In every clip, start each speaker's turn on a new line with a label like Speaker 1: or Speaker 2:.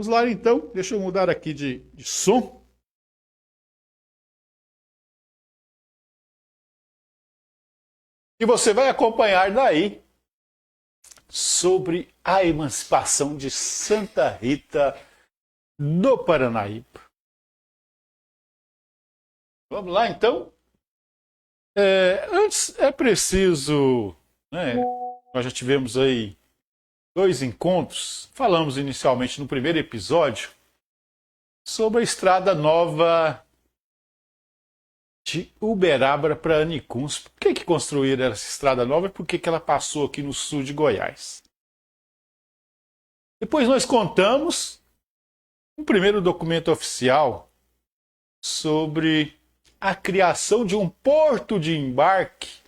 Speaker 1: Vamos lá então, deixa eu mudar aqui de som. E você vai acompanhar daí sobre a emancipação de Santa Rita do Paranaíba. Vamos lá então? Antes é preciso, né, nós já tivemos aí 2 encontros, falamos inicialmente no primeiro episódio sobre a estrada nova de Uberaba para Anicuns. Por que construíram essa estrada nova e por que ela passou aqui no sul de Goiás? Depois nós contamos um primeiro documento oficial sobre a criação de um porto de embarque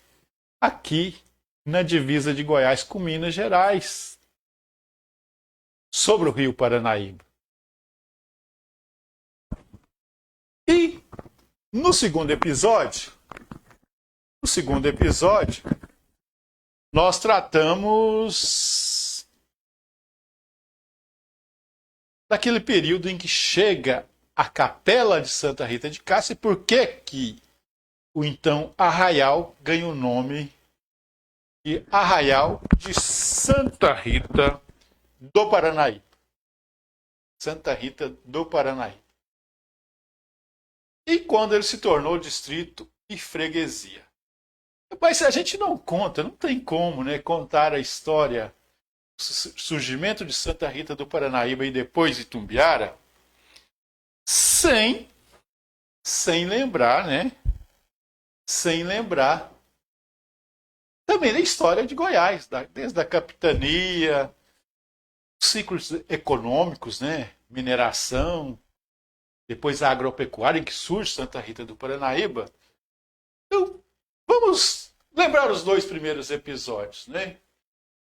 Speaker 1: aqui na divisa de Goiás com Minas Gerais, sobre o Rio Paranaíba. E no segundo episódio, nós tratamos daquele período em que chega a Capela de Santa Rita de Cássia e por que o então arraial ganha o nome de Arraial de Santa Rita do Paranaíba. Santa Rita do Paranaíba. E quando ele se tornou distrito e freguesia. Mas se a gente não conta, não tem como, né, contar a história do surgimento de Santa Rita do Paranaíba e depois de Itumbiara, sem lembrar, né? Sem lembrar também da história de Goiás, desde a capitania, ciclos econômicos, né? Mineração, depois a agropecuária em que surge Santa Rita do Paranaíba. Então, vamos lembrar os 2 primeiros episódios, né?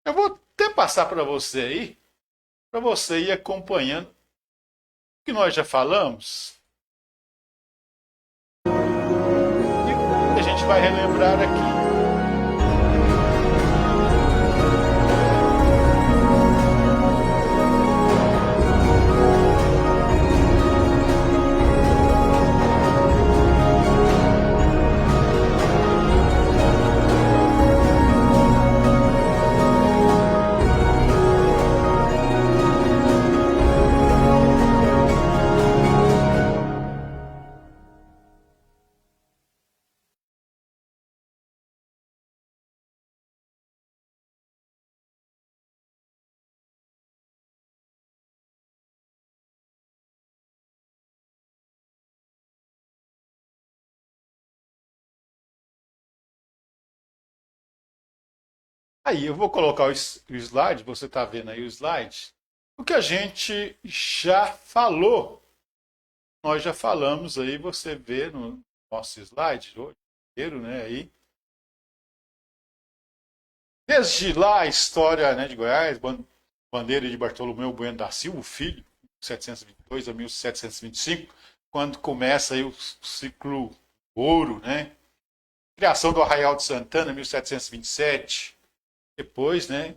Speaker 1: Eu vou até passar para você ir acompanhando o que nós já falamos. E a gente vai relembrar aqui. Aí, eu vou colocar o slide, você está vendo aí o slide, o que a gente já falou. Nós já falamos aí, você vê no nosso slide inteiro, né, aí. Desde lá a história, né, de Goiás, bandeira de Bartolomeu Bueno da Silva, filho, 1722 a 1725, quando começa aí o ciclo ouro, né? Criação do Arraial de Santana, 1727. Depois, né,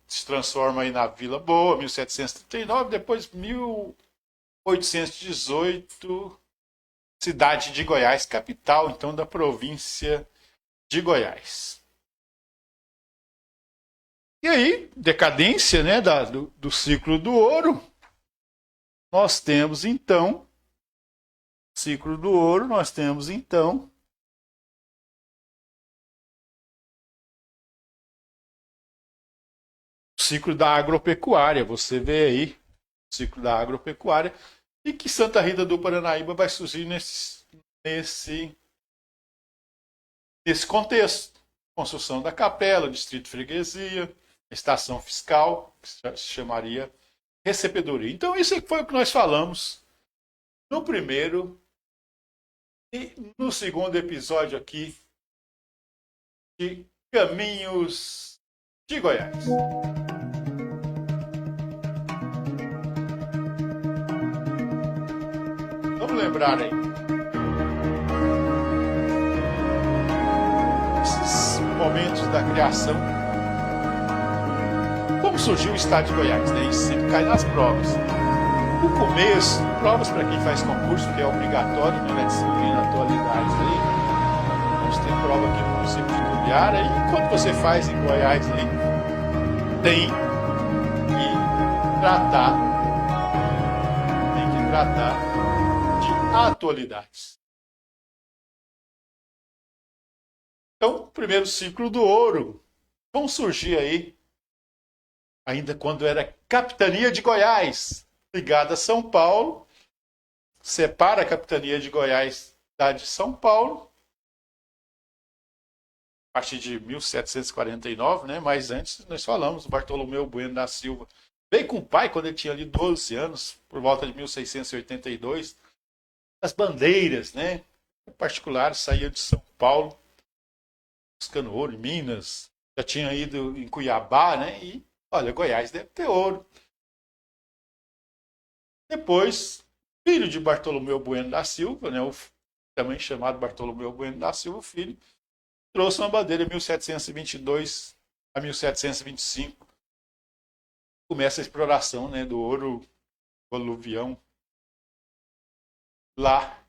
Speaker 1: se transforma aí na Vila Boa, 1739. Depois, 1818, cidade de Goiás, capital, então, da província de Goiás. E aí, decadência, né, do ciclo do ouro. Nós temos, então, ciclo do ouro, nós temos, então, ciclo da agropecuária, você vê aí o ciclo da agropecuária, e que Santa Rita do Paranaíba vai surgir nesse contexto. Construção da capela, distrito de freguesia, estação fiscal, que se chamaria recebedoria. Então isso foi o que nós falamos no primeiro e no segundo episódio aqui de Caminhos de Goiás. Vamos lembrar aí. Esses momentos da criação. Como surgiu o estado de Goiás? Né? Isso sempre cai nas provas. No começo, provas para quem faz concurso, que é obrigatório, né, na disciplina atualidades aí. A gente tem prova aqui no município de Itumbiara. E quando você faz em Goiás aí, tem que tratar, de atualidades. Então, primeiro ciclo do ouro. Vão surgir aí, ainda quando era Capitania de Goiás, ligada a São Paulo, separa a Capitania de Goiás da de São Paulo, a partir de 1749, né? Mas antes nós falamos, o Bartolomeu Bueno da Silva veio com o pai quando ele tinha ali 12 anos, por volta de 1682, as bandeiras, né? Particulares saíam de São Paulo, buscando ouro em Minas, já tinha ido em Cuiabá, né? E olha, Goiás deve ter ouro. Depois, filho de Bartolomeu Bueno da Silva, né? Também chamado Bartolomeu Bueno da Silva, filho, trouxe uma bandeira em 1722 a 1725. Começa a exploração, né, do ouro aluvião lá.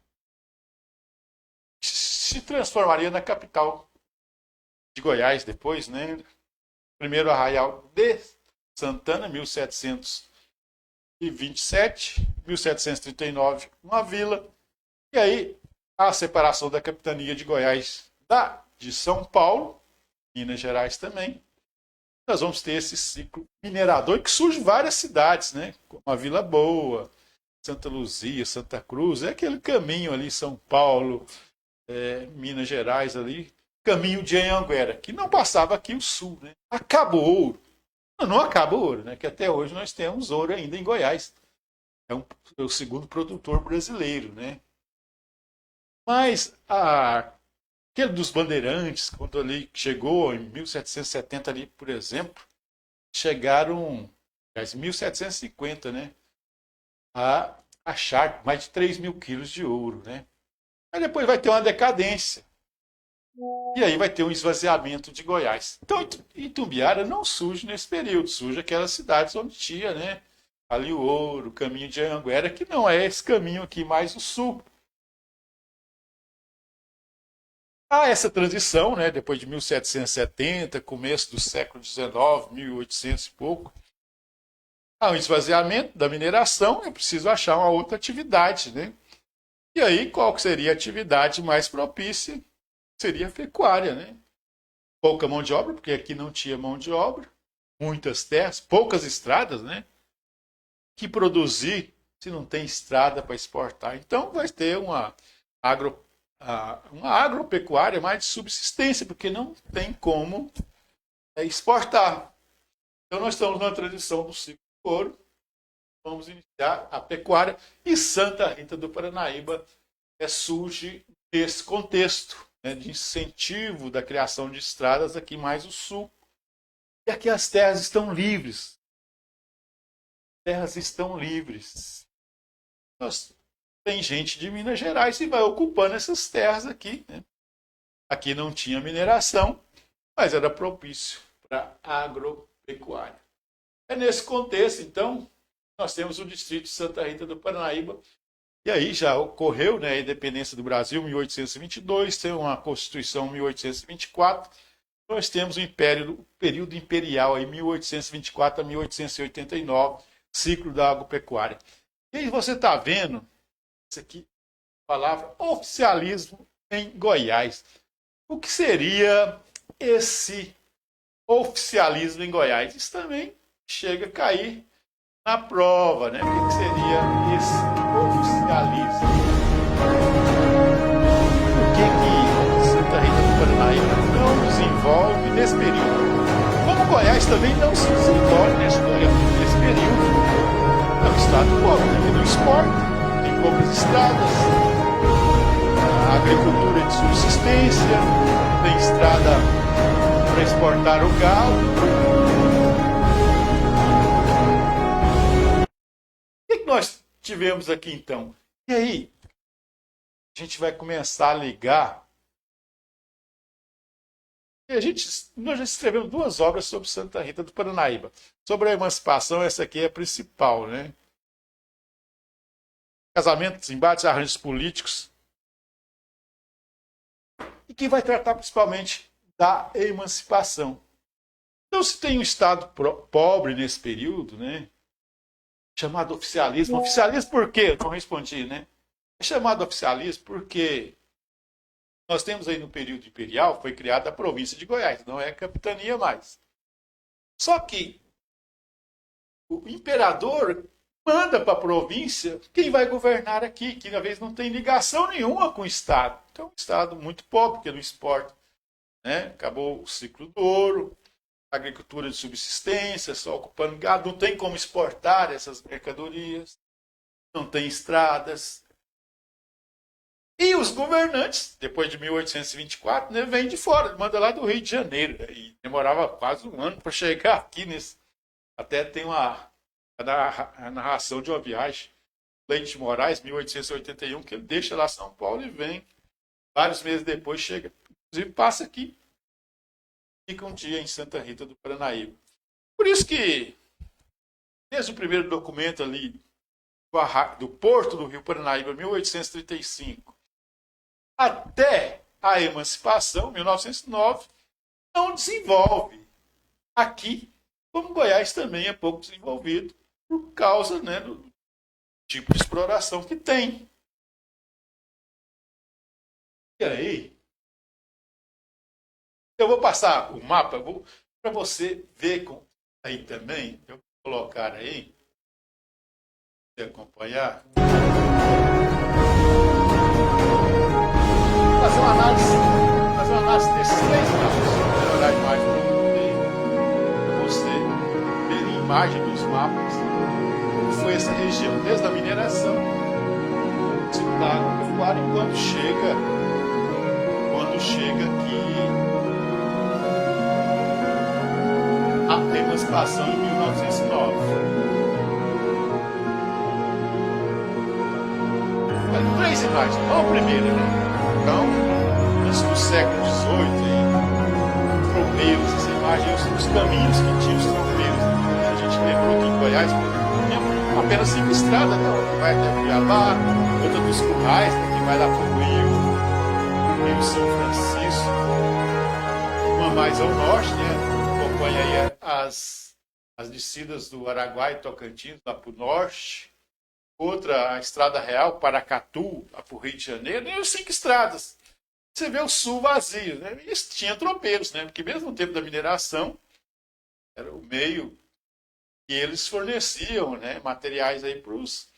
Speaker 1: Se transformaria na capital de Goiás depois, né? Primeiro Arraial de Santana, 1727, 1739, uma vila. E aí a separação da capitania de Goiás de São Paulo, Minas Gerais também. Nós vamos ter esse ciclo minerador que surge várias cidades, né? Como a Vila Boa, Santa Luzia, Santa Cruz, é aquele caminho ali, São Paulo, Minas Gerais ali, caminho de Anhanguera, que não passava aqui o sul, né? Acabou o ouro. Não acaba o ouro, né? Que até hoje nós temos ouro ainda em Goiás. É o segundo produtor brasileiro, né? Mas aquele dos bandeirantes, quando ali chegou em 1770 ali, por exemplo, chegaram, em 1750, né? A achar mais de 3 mil quilos de ouro, né? Aí depois vai ter uma decadência. E aí vai ter um esvaziamento de Goiás. Então, Itumbiara não surge nesse período, surge aquelas cidades onde tinha, né? Ali o ouro, o caminho de Anhanguera, que não é esse caminho aqui mais o sul. Há essa transição, né? Depois de 1770, começo do século XIX, 1800 e pouco, há um esvaziamento da mineração, é preciso achar uma outra atividade, né? E aí, qual seria a atividade mais propícia? Seria a pecuária, né? Pouca mão de obra, porque aqui não tinha mão de obra, muitas terras, poucas estradas, né? Que produzir se não tem estrada para exportar? Então vai ter uma agropecuária mais de subsistência, porque não tem como exportar. Então nós estamos na transição do ciclo do ouro, vamos iniciar a pecuária, e Santa Rita do Paranaíba surge nesse contexto, né, de incentivo da criação de estradas aqui mais o sul. E aqui as terras estão livres. Terras estão livres. Tem gente de Minas Gerais que vai ocupando essas terras aqui, né? Aqui não tinha mineração, mas era propício para a agropecuária. É nesse contexto, então, nós temos o distrito de Santa Rita do Paranaíba. E aí já ocorreu, né, a independência do Brasil em 1822, tem uma Constituição em 1824, nós temos o período imperial em 1824 a 1889, ciclo da agropecuária. E aí você está vendo, isso aqui, a palavra oficialismo em Goiás. O que seria esse oficialismo em Goiás? Isso também chega a cair na prova, né? O que seria esse oficialismo? O que Santa Rita do Paranaíba não desenvolve nesse período? Como Goiás também não se desenvolve nesse período. É um estado pobre, que não exporta, tem poucas estradas, a agricultura é de subsistência, tem estrada para exportar o gado. O que nós tivemos aqui então? E aí, a gente vai começar a ligar. Nós já escrevemos 2 obras sobre Santa Rita do Paranaíba. Sobre a emancipação, essa aqui é a principal, né? casamentos, embates, arranjos políticos, e que vai tratar principalmente da emancipação. Então, se tem um Estado pobre nesse período, né, chamado oficialismo. Oficialismo por quê? Eu não respondi, né? É chamado oficialismo porque nós temos aí no período imperial, foi criada a província de Goiás, não é capitania mais. Só que o imperador manda para a província quem vai governar aqui, que na vez não tem ligação nenhuma com o Estado. Então, um Estado muito pobre, porque não exporta. Né? Acabou o ciclo do ouro, agricultura de subsistência, só ocupando gado, não tem como exportar essas mercadorias, não tem estradas. E os governantes, depois de 1824, né, vêm de fora, manda lá do Rio de Janeiro. E demorava quase um ano para chegar aqui. Até tem a narração de uma viagem, Leite de Moraes, 1881, que ele deixa lá São Paulo e vem. Vários meses depois chega. Inclusive passa aqui, fica um dia em Santa Rita do Paranaíba. Por isso que, desde o primeiro documento ali, do Porto do Rio Paranaíba, 1835, até a emancipação, 1909, não desenvolve. Aqui, como Goiás também é pouco desenvolvido, por causa, né, do tipo de exploração que tem. E aí, eu vou passar o mapa para você ver aí também. Eu vou colocar aí, para você acompanhar. Fazer uma análise desses três mapas. Vou melhorar a imagem para você ver a imagem dos mapas. Como foi essa região, desde a mineração, ciclo da agropecuária, e quando chega aqui a emancipação em 1909. Olha, três imagens. Vamos a primeira, né? Então, antes do século XVIII, tropeiros, essa imagem, os caminhos que tinham os tropeiros. A gente lembrou que em Goiás, por exemplo, apenas 5 estradas, né? Uma que vai até Cuiabá, outra dos Currais, né? Que vai lá para o Rio São Francisco, uma mais ao norte, né? Acompanha aí as descidas do Araguaia e Tocantins, lá para o norte. Outra, a Estrada Real, Paracatu, lá para o Rio de Janeiro, e as 5 estradas. Você vê o sul vazio, né? E tinha tropeiros, né? Porque mesmo no tempo da mineração, era o meio que eles forneciam, né? Materiais aí para os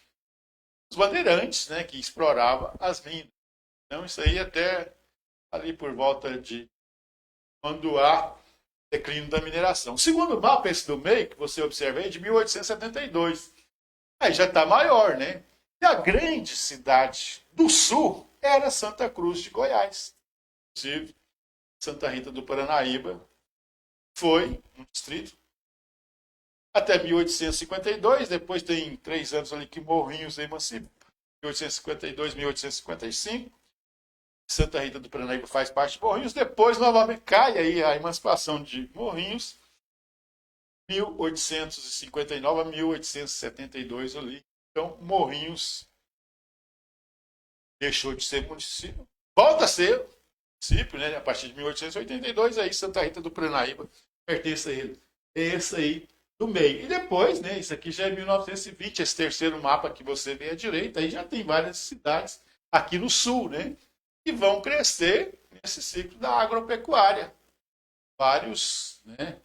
Speaker 1: bandeirantes, né? Que exploravam as minas. Então isso aí até ali por volta de quando há declínio da mineração. O segundo mapa, esse do meio, que você observa aí, é de 1872. Aí já está maior, né? E a grande cidade do sul era Santa Cruz de Goiás. Inclusive, Santa Rita do Paranaíba foi um distrito até 1852. Depois tem 3 anos ali que Morrinhos emancipa. 1852, 1855. Santa Rita do Paranaíba faz parte de Morrinhos. Depois, novamente, cai aí a emancipação de Morrinhos. 1859 a 1872 ali. Então, Morrinhos deixou de ser município, volta a ser município, né? A partir de 1882, aí Santa Rita do Paranaíba pertence a ele. Esse aí do meio. E depois, né? Isso aqui já é 1920, esse terceiro mapa que você vê à direita, aí já tem várias cidades aqui no sul, né? Que vão crescer nesse ciclo da agropecuária. Vários, né?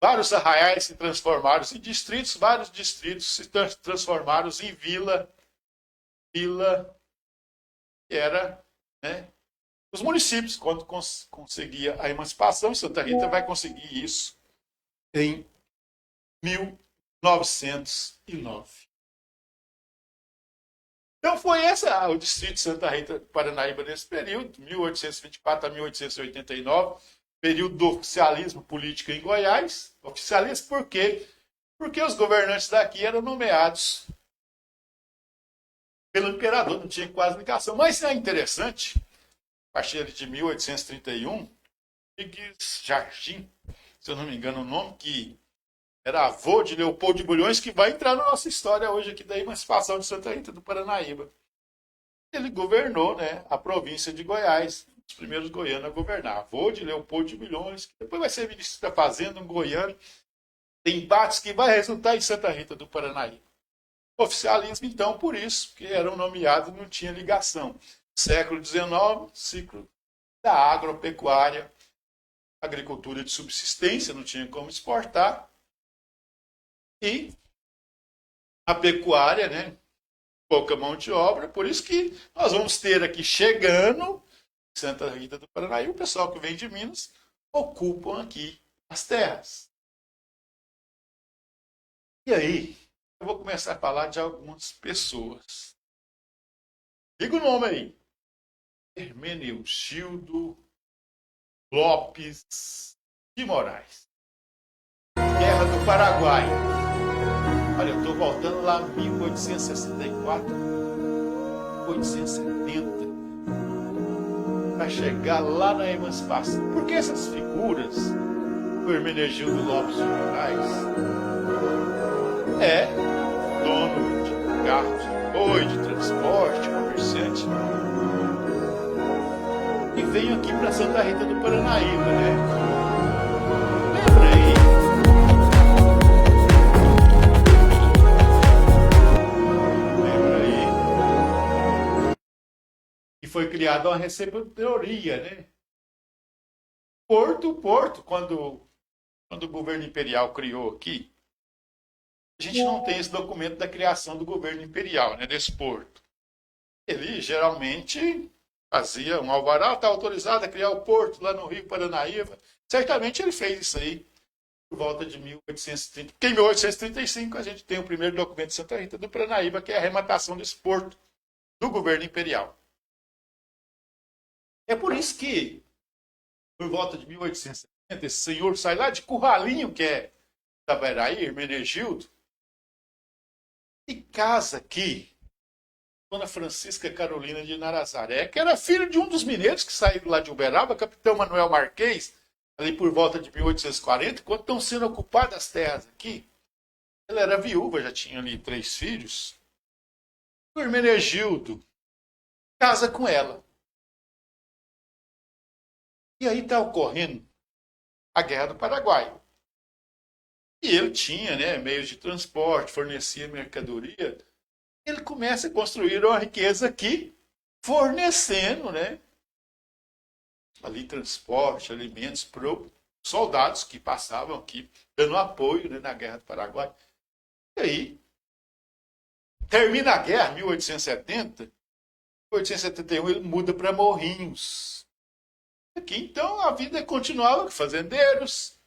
Speaker 1: Vários arraiais se transformaram em distritos, vários distritos se transformaram em vila, que era, né, os municípios. Quando conseguia a emancipação, Santa Rita vai conseguir isso em 1909. Então foi o distrito de Santa Rita, Paranaíba, nesse período, 1824 a 1889, período do oficialismo político em Goiás. Oficialismo por quê? Porque os governantes daqui eram nomeados pelo imperador, não tinha quase ligação. Mas é interessante, a partir de 1831, Rodrigues Jardim, se eu não me engano o nome, que Era avô de Leopoldo de Bulhões, que vai entrar na nossa história hoje aqui da emancipação de Santa Rita do Paranaíba. Ele governou, né, a província de Goiás, os primeiros goianos a governar. Avô de Leopoldo de Bulhões, que depois vai ser ministro da Fazenda, um goiano. Tem embates que vai resultar em Santa Rita do Paranaíba. Oficialismo, então, por isso, que eram nomeados, não tinha ligação. Século XIX, ciclo da agropecuária, agricultura de subsistência, não tinha como exportar. E a pecuária, né? Pouca mão de obra, por isso que nós vamos ter aqui chegando em Santa Rita do Paranaíba, o pessoal que vem de Minas ocupam aqui as terras. E aí, eu vou começar a falar de algumas pessoas. Diga o nome aí. Hermenegildo Lopes de Moraes. Guerra do Paraguai. Olha, eu estou voltando lá em 1864, 1870, para chegar lá na emancipação. Porque essas figuras, o Hermenegildo Lopes de Moraes, é dono de carros de boi, de transporte, comerciante, e veio aqui para Santa Rita do Paranaíba, né? Lembra aí? Lembra aí? E foi criada uma recebedoria, né? Porto, quando o governo imperial criou aqui, a gente não tem esse documento da criação do governo imperial, né, desse porto. Ele geralmente fazia um alvará, está autorizado a criar o porto lá no Rio Paranaíba. Certamente ele fez isso aí por volta de 1830. Porque em 1835 a gente tem o primeiro documento de Santa Rita do Paranaíba, que é a arrematação desse porto do governo imperial. É por isso que, por volta de 1870, esse senhor sai lá de Curralinho, que é Itaberaí, Hermenegildo, e casa aqui Dona Francisca Carolina de Narazaré, que era filho de um dos mineiros que saíram lá de Uberaba, capitão Manuel Marquês, ali por volta de 1840, quando estão sendo ocupadas as terras aqui. Ela era viúva, já tinha ali 3 filhos. O Hermenegildo casa com ela. E aí está ocorrendo a Guerra do Paraguai. E ele tinha, né, meios de transporte, fornecia mercadoria. Ele começa a construir uma riqueza aqui, fornecendo, né, ali transporte, alimentos para os soldados que passavam aqui, dando apoio, né, na Guerra do Paraguai. E aí, termina a guerra, 1870, 1871 ele muda para Morrinhos. Aqui, então, a vida continuava com fazendeiros,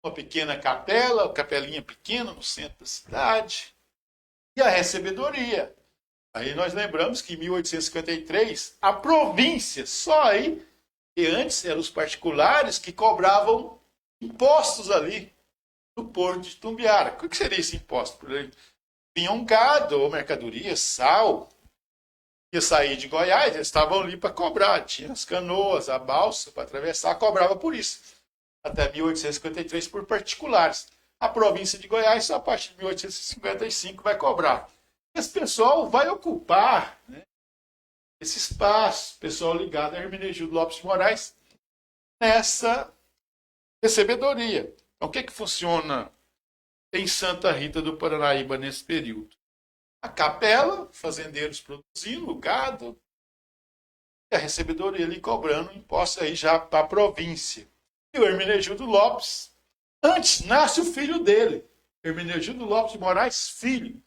Speaker 1: uma pequena capela, uma capelinha pequena no centro da cidade, e a recebedoria. Aí nós lembramos que em 1853, a província, só aí, e antes eram os particulares que cobravam impostos ali no porto de Tumbiara. O que seria esse imposto? Vinha um gado ou mercadoria, sal, ia sair de Goiás, eles estavam ali para cobrar. Tinha as canoas, a balsa para atravessar, cobrava por isso. Até 1853 por particulares. A província de Goiás, só a partir de 1855, vai cobrar. Esse pessoal vai ocupar, né, esse espaço, pessoal ligado a Hermenegildo Lopes de Moraes, nessa recebedoria. Então, o que funciona em Santa Rita do Paranaíba nesse período? A capela, fazendeiros produzindo, o gado, e a recebedoria ali cobrando impostos aí já para a província. E o Hermenegildo Lopes, antes nasce o filho dele, Hermenegildo Lopes de Moraes, filho,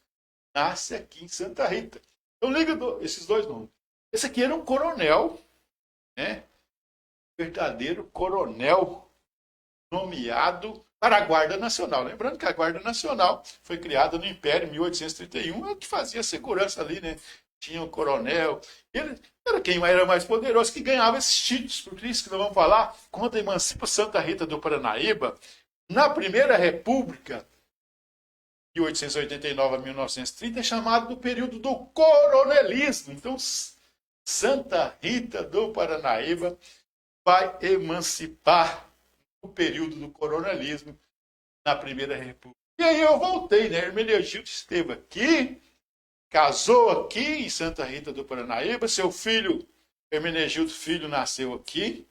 Speaker 1: nasce aqui em Santa Rita. Então liga esses dois nomes. Esse aqui era um coronel, né? Verdadeiro coronel nomeado para a Guarda Nacional. Lembrando que a Guarda Nacional foi criada no Império em 1831, que fazia segurança ali, né? Tinha o coronel. Ele era quem era mais poderoso que ganhava esses títulos. Por isso que nós vamos falar, quando emancipa Santa Rita do Paranaíba, na Primeira República, de 1889 a 1930, é chamado do período do coronelismo. Então, Santa Rita do Paranaíba vai emancipar no período do coronelismo na Primeira República. E aí eu voltei, né? Hermenegildo esteve aqui, casou aqui em Santa Rita do Paranaíba, seu filho, Hermenegildo Filho, nasceu aqui,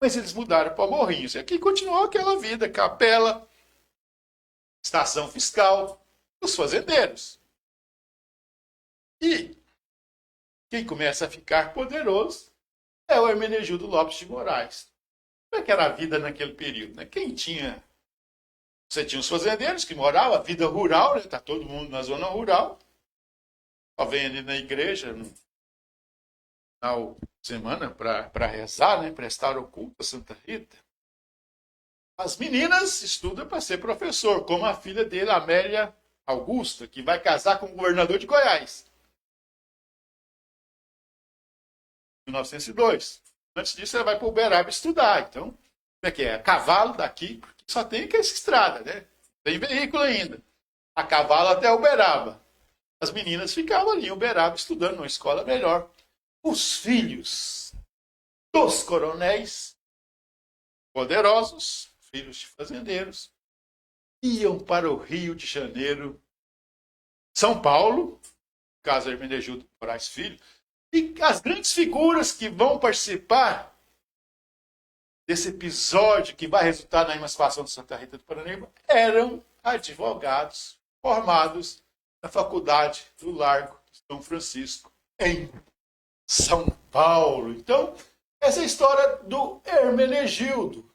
Speaker 1: mas eles mudaram para Morrinhos. E aqui continuou aquela vida, capela, estação fiscal, os fazendeiros. E quem começa a ficar poderoso é o Hermenegildo Lopes de Moraes. Como é que era a vida naquele período? Né? Você tinha os fazendeiros que moravam, a vida rural, né? Tá todo mundo na zona rural. Só vem ali na igreja, no final de semana, para rezar, né? Prestar o culto a Santa Rita. As meninas estudam para ser professor, como a filha dele, Amélia Augusta, que vai casar com o governador de Goiás. 1902. Antes disso, ela vai para Uberaba estudar. Então, como é que é? A cavalo daqui, porque só tem aquela estrada, né? Tem veículo ainda. A cavalo até Uberaba. As meninas ficavam ali em Uberaba estudando numa escola melhor. Os filhos dos coronéis poderosos, filhos de fazendeiros, iam para o Rio de Janeiro, São Paulo, caso Hermenegildo Moraes Filho, e as grandes figuras que vão participar desse episódio que vai resultar na emancipação de Santa Rita do Paranaíba eram advogados formados na Faculdade do Largo de São Francisco, em São Paulo. Então, essa é a história do Hermenegildo.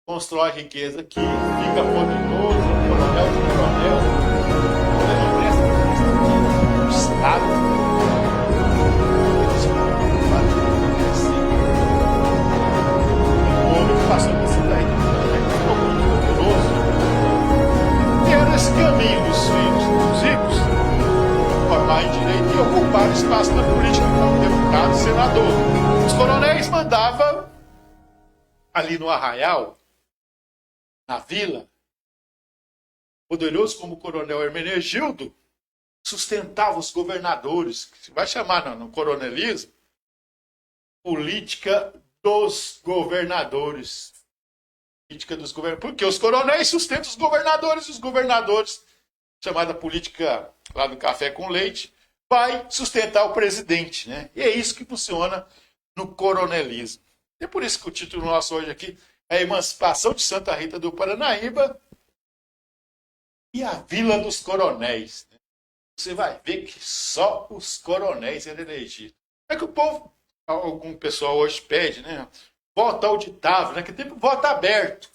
Speaker 1: Constrói riqueza aqui, fica poderoso, coronel de coronel, o Estado. Passou por Santa Rita, ficou muito poderoso. E era esse caminho dos filhos dos ricos, formar em direito e ocupar espaço na política como deputado e senador. Os coronéis mandavam ali no arraial, na vila, poderoso como o coronel Hermenegildo, sustentava os governadores, que se vai chamar no coronelismo, política dos governadores. Política dos governadores. Porque os coronéis sustentam os governadores, chamada política lá do café com leite, vai sustentar o presidente. Né? E é isso que funciona no coronelismo. É por isso que o título nosso hoje aqui é a Emancipação de Santa Rita do Paranaíba e a Vila dos Coronéis. Você vai ver que só os coronéis eram elegidos. É que o povo, algum pessoal hoje pede, né? Voto auditável, naquele tempo voto aberto.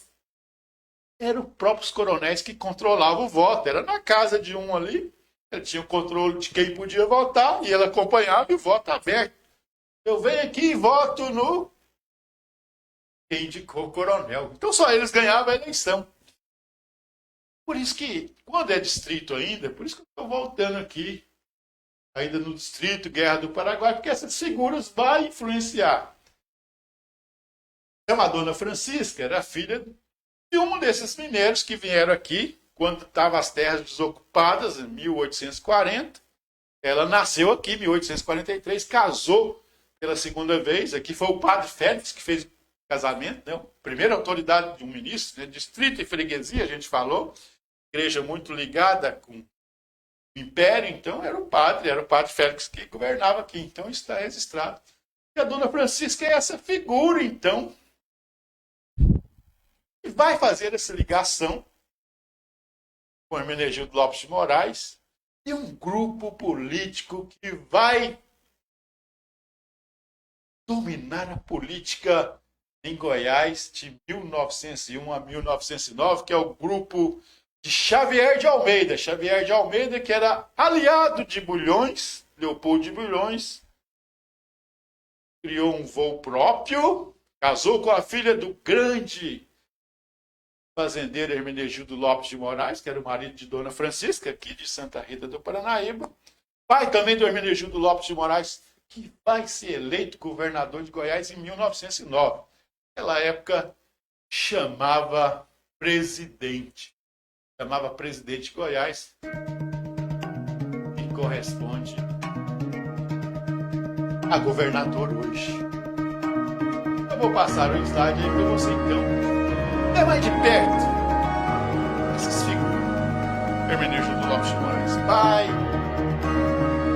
Speaker 1: Eram os próprios coronéis que controlavam o voto. Era na casa de um ali, ele tinha o controle de quem podia votar e ele acompanhava e o voto aberto. Eu venho aqui e voto no quem indicou o coronel. Então só eles ganhavam a eleição. Por isso que, quando é distrito ainda, por isso que eu estou voltando aqui, ainda no distrito Guerra do Paraguai, porque essas figuras vão influenciar. Então, a dona Francisca era filha de um desses mineiros que vieram aqui, quando estavam as terras desocupadas, em 1840. Ela nasceu aqui em 1843, casou pela segunda vez. Aqui foi o padre Félix que fez o casamento, né? Primeira autoridade de um ministro, né? Distrito e freguesia, a gente falou. Igreja muito ligada com o Império, então era o padre Félix que governava aqui. Então está registrado. E a dona Francisca é essa figura, então, que vai fazer essa ligação com Hermenegildo Lopes de Moraes e um grupo político que vai dominar a política em Goiás de 1901 a 1909, que é o grupo de Xavier de Almeida. Xavier de Almeida, que era aliado de Bulhões, Leopoldo de Bulhões, criou um voo próprio, casou com a filha do grande fazendeiro Hermenegildo Lopes de Moraes, que era o marido de Dona Francisca, aqui de Santa Rita do Paranaíba. Pai também do Hermenegildo Lopes de Moraes, que vai ser eleito governador de Goiás em 1909. Naquela época, chamava presidente de Goiás, que corresponde a governador hoje. Eu vou passar o slide aí para você, então, é mais de perto essas figuras Hermenegildo Lopes de Moraes pai,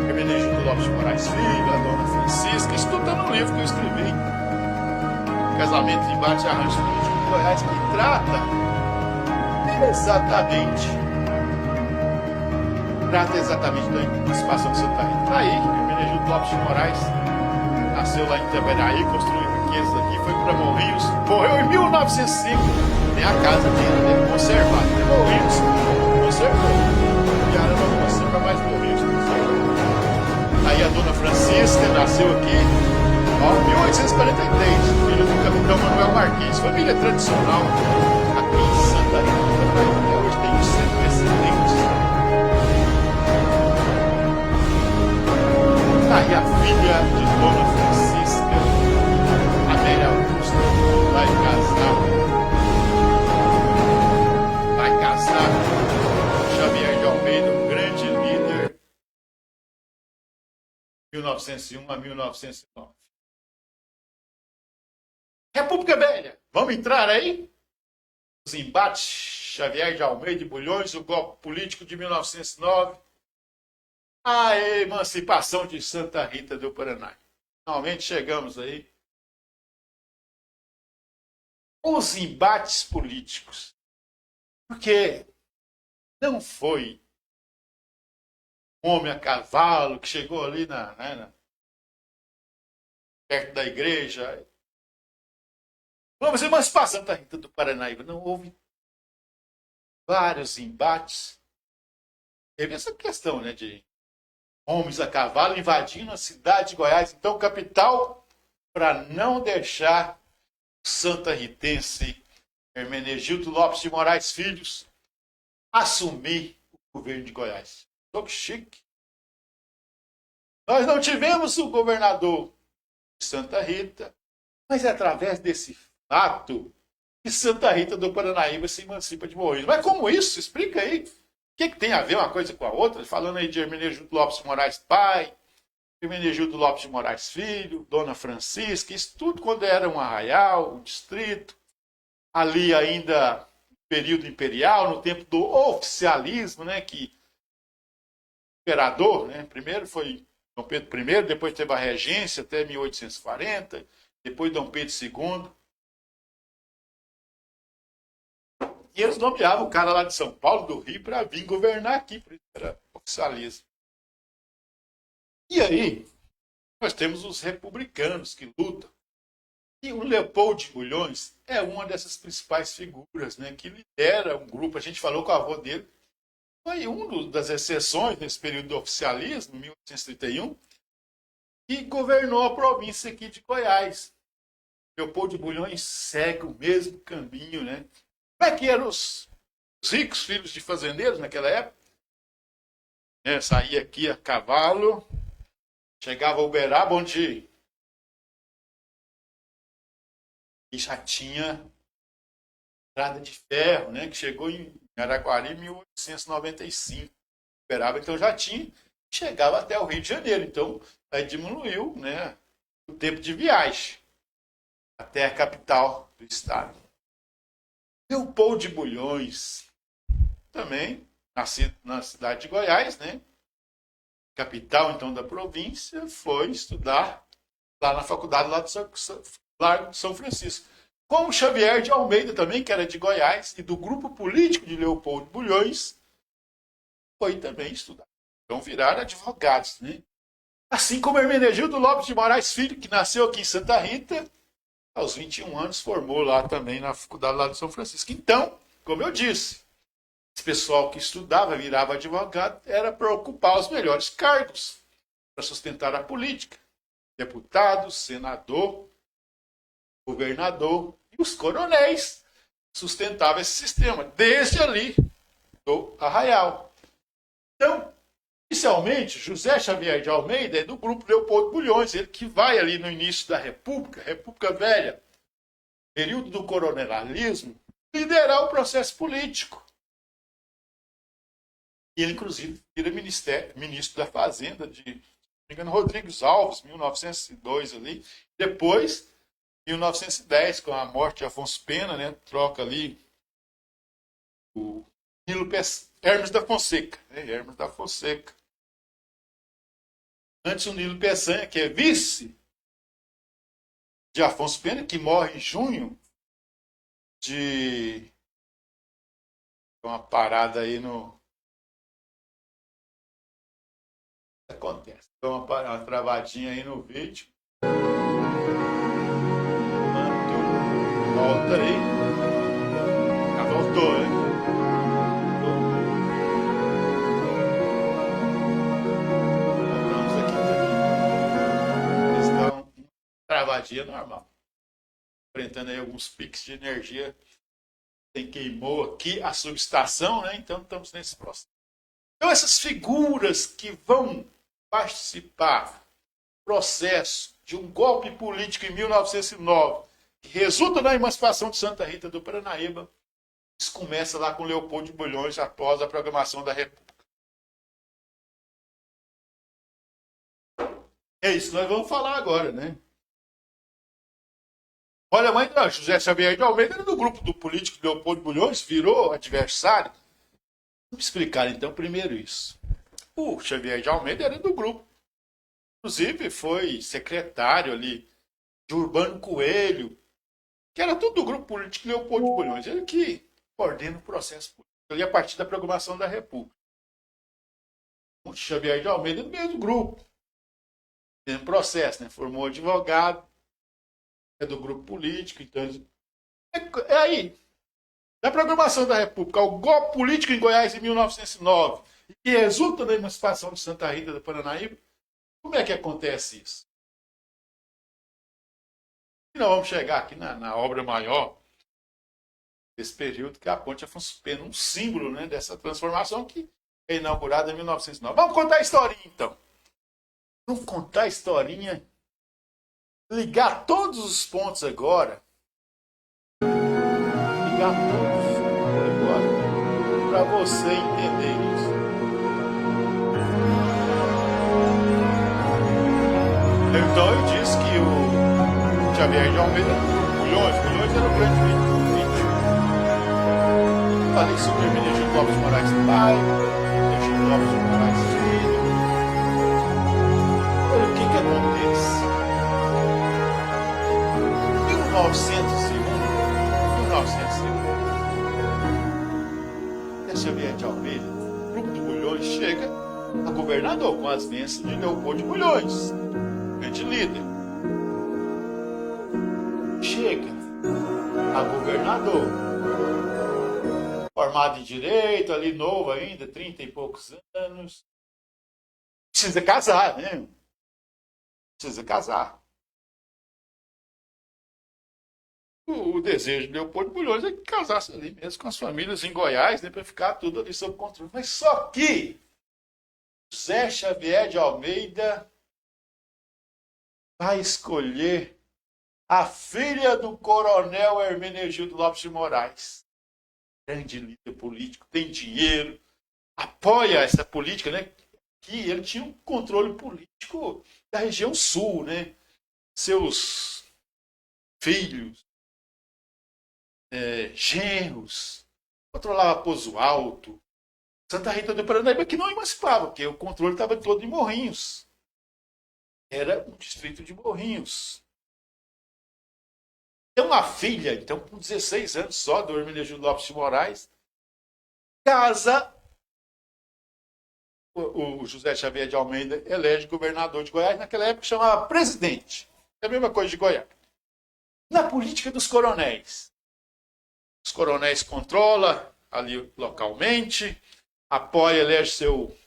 Speaker 1: Hermenegildo Lopes de Moraes filho, a dona Francisca. Isso tudo está no livro que eu escrevi, Casamento, Embate e Arranjo Político de Goiás, que trata exatamente da emancipação de Santa Rita. Tá aí, Hermenegildo Lopes de Moraes nasceu lá em Itaberaí, construiu riquezas aqui, foi para Morrinhos, morreu em 1905. Tem a casa dele, né, conservada. Morrinhos, conservou. E ela não conserva mais Morrinhos. Aí a dona Francisca nasceu aqui, em 1843, filho do capitão Manuel Marquês. Família tradicional aqui em Santa Rita. Hoje tem um centro excelente. Aí a filha de dona Francisca, Amélia Augusta, vai casar com Xavier de Almeida, um grande líder, 1901 a 1909. República Velha, vamos entrar aí? Os embates, Xavier de Almeida e Bulhões, o golpe político de 1909, a emancipação de Santa Rita do Paraná. Finalmente chegamos aí. Os embates políticos. Porque não foi um homem a cavalo que chegou ali perto da igreja. Vamos emancipar Santa Rita do Paranaíba. Não houve vários embates. Teve essa questão, né, de homens a cavalo invadindo a cidade de Goiás, então capital, para não deixar o santarritense Hermenegildo Lopes de Moraes Filhos assumir o governo de Goiás. Tô chique. Nós não tivemos o governador de Santa Rita, mas é através desse fato que Santa Rita do Paranaíba se emancipa de Morrinhos. Mas como isso? Explica aí. O que tem a ver uma coisa com a outra? Falando aí de Hermenegildo Lopes de Moraes pai, Hermenegildo Lopes de Moraes filho, dona Francisca, isso tudo quando era um arraial, um distrito, ali ainda período imperial, no tempo do oficialismo, né, que o imperador, né, primeiro foi Dom Pedro I, depois teve a regência até 1840, depois Dom Pedro II. E eles nomeavam o cara lá de São Paulo, do Rio, para vir governar aqui, por isso era oficialismo. E aí, nós temos os republicanos que lutam. E o Leopoldo de Bulhões é uma dessas principais figuras, né, que lidera um grupo. A gente falou com o avô dele. Foi uma das exceções nesse período do oficialismo, 1831, que governou a província aqui de Goiás. Leopoldo de Bulhões segue o mesmo caminho, né? Como é que eram os ricos filhos de fazendeiros naquela época? Saía aqui a cavalo, chegava a Uberaba, onde já tinha estrada de ferro, né, que chegou em Araguari em 1895. Uberaba, então já tinha, chegava até o Rio de Janeiro. Então, aí diminuiu, né, o tempo de viagem até a capital do estado. Leopoldo de Bulhões, também nascido na cidade de Goiás, né? Capital então da província, foi estudar lá na faculdade lá de São Francisco. Como Xavier de Almeida também, que era de Goiás, e do grupo político de Leopoldo de Bulhões, foi também estudar. Então viraram advogados, né? Assim como Hermenegildo Lopes de Moraes Filho, que nasceu aqui em Santa Rita, aos 21 anos formou lá também na faculdade lá de São Francisco. Então, como eu disse, esse pessoal que estudava, virava advogado, era para ocupar os melhores cargos, para sustentar a política. Deputado, senador, governador e os coronéis sustentavam esse sistema, desde ali do arraial. Então, inicialmente, José Xavier de Almeida é do grupo Leopoldo de Bulhões, ele que vai ali no início da República Velha, período do coronelismo, liderar o processo político. E ele, inclusive, vira ministro da Fazenda de, se não me engano, Rodrigues Alves, 1902 ali. Depois, 1910, com a morte de Afonso Pena, né, troca ali o Hermes da Fonseca. Né? Hermes da Fonseca. Antes o Nilo Peçanha, que é vice de Afonso Pena, que morre em junho de uma parada aí no... Acontece. Uma travadinha aí no vídeo. Volta aí. Já voltou, hein? Voltamos aqui também. Questão travadinha normal. Enfrentando aí alguns piques de energia. Tem queimou aqui a subestação, né? Então estamos nesse processo. Então essas figuras que vão participar do processo de um golpe político em 1909, que resulta na emancipação de Santa Rita do Paranaíba, isso começa lá com Leopoldo de Bulhões após a proclamação da República. É isso que nós vamos falar agora, né? Olha, mas não, José Xavier de Almeida era do grupo do político Leopoldo de Bulhões, virou adversário. Vamos explicar então primeiro isso. O Xavier de Almeida era do grupo. Inclusive foi secretário ali de Urbano Coelho, que era tudo do grupo político Leopoldo de Bulhões. Ele que coordena o processo político ali a partir da proclamação da República. O Xavier de Almeida é do mesmo grupo. Mesmo processo, né? Formou advogado, é do grupo político, então é aí. Da proclamação da República ao golpe político em Goiás em 1909, que resulta da emancipação de Santa Rita do Paranaíba, como é que acontece isso? E nós vamos chegar aqui na obra maior desse período, que é a Ponte Afonso Pena, um símbolo, né, dessa transformação que é inaugurada em 1909. Vamos contar a historinha, então. Vamos contar a historinha, ligar todos os pontos agora, ligar todos os pontos agora, para você entender isso. Então eu disse que o Xavier de Almeida era do Bulhões era o grande vídeo. Falei sobre Hermenegildo Lopes de Moraes pai, Hermenegildo Lopes de Moraes filho. Olha o que acontece. 1901, Xavier de Almeida, o grupo de Bulhões chega a governador com as bênçãos de Leopoldo de Bulhões, grande líder. Chega a governador, formado em direito, ali novo ainda, 30 e poucos anos. Precisa casar, né? Precisa casar. O desejo de Leopoldo de Bulhões é que casasse ali mesmo com as famílias em Goiás, né, para ficar tudo ali sob controle. Mas só que José Xavier de Almeida vai escolher a filha do coronel Hermenegildo Lopes de Moraes. Grande líder político, tem dinheiro, apoia essa política, né? Que ele tinha um controle político da região sul, né? Seus filhos, genros, controlava Pozo Alto, Santa Rita do Paranaíba, que não emancipava, porque o controle estava todo em Morrinhos. Era um distrito de Morrinhos. Tem uma filha, então, com 16 anos só, do Hermenegildo Lopes de Moraes, casa, o José Xavier de Almeida elege governador de Goiás, naquela época chamava presidente. É a mesma coisa de Goiás. Na política dos coronéis. Os coronéis controlam ali localmente, apoia, elege seu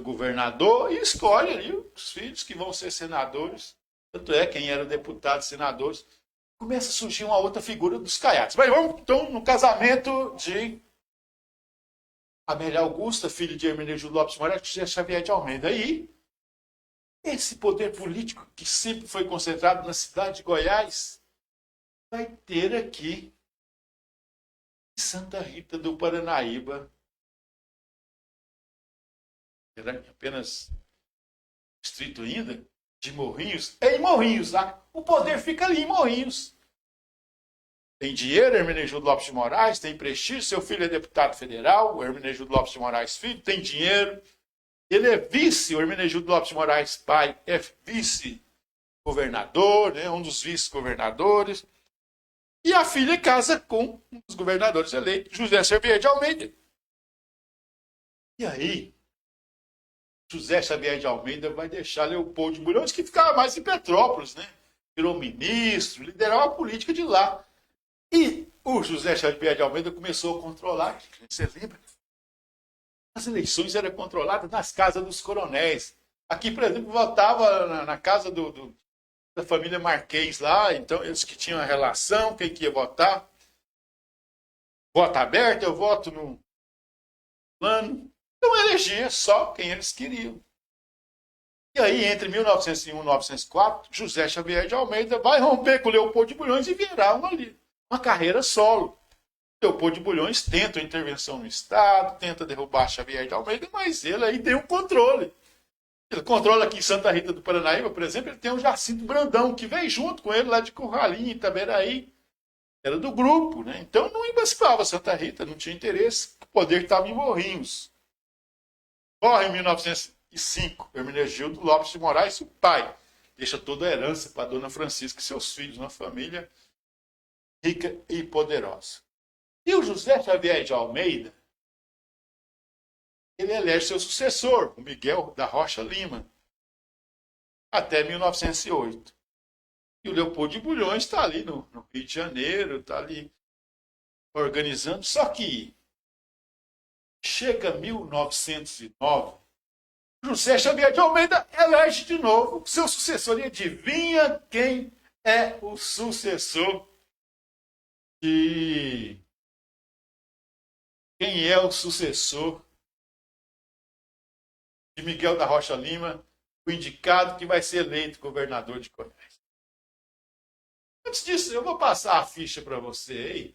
Speaker 1: governador e escolhe ali os filhos que vão ser senadores. Tanto é, quem era deputado, senadores. Começa a surgir uma outra figura dos caiaques. Mas vamos, então, no casamento de Amélia Augusta, filho de Hermenegildo Lopes de Moraes, e José Xavier de Almeida. Aí, esse poder político que sempre foi concentrado na cidade de Goiás, vai ter aqui em Santa Rita do Paranaíba. Era apenas distrito ainda de Morrinhos. É em Morrinhos, tá? O poder fica ali em Morrinhos. Tem dinheiro, Hermenegildo Lopes de Moraes, tem prestígio, seu filho é deputado federal, o Hermenegildo Lopes de Moraes filho, tem dinheiro. Ele é vice, o Hermenegildo Lopes de Moraes pai é vice-governador, né, um dos vice-governadores. E a filha casa com um dos governadores eleitos, José Xavier de Almeida. E aí, José Xavier de Almeida vai deixar Leopoldo de Bulhões, que ficava mais em Petrópolis, né? Virou ministro, liderava a política de lá. E o José Xavier de Almeida começou a controlar, você lembra? As eleições eram controladas nas casas dos coronéis. Aqui, por exemplo, votava na casa da família Marquês lá, então eles que tinham a relação, quem que ia votar. Voto aberto, eu voto no plano. Então elegia só quem eles queriam. E aí, entre 1901 e 1904, José Xavier de Almeida vai romper com Leopoldo de Bulhões e virar uma carreira solo. Leopoldo de Bulhões tenta a intervenção no Estado, tenta derrubar Xavier de Almeida, mas ele aí tem o controle. Ele controla aqui em Santa Rita do Paranaíba, por exemplo, ele tem o Jacinto Brandão, que veio junto com ele lá de Curralinho, Itaberaí. Era do grupo, né? Então não emancipava Santa Rita, não tinha interesse. O poder estava em Morrinhos. Morre em 1905, Hermenegildo Lopes de Moraes, o pai. Deixa toda a herança para a dona Francisca e seus filhos, uma família rica e poderosa. E o José Xavier de Almeida, ele elege seu sucessor, o Miguel da Rocha Lima, até 1908. E o Leopoldo de Bulhões está ali no Rio de Janeiro, está ali organizando. Só que chega 1909, José Xavier de Almeida elege de novo seu sucessor. E adivinha quem é o sucessor de... Quem é o sucessor de Miguel da Rocha Lima, o indicado que vai ser eleito governador de Goiás? Antes disso, eu vou passar a ficha para você aí,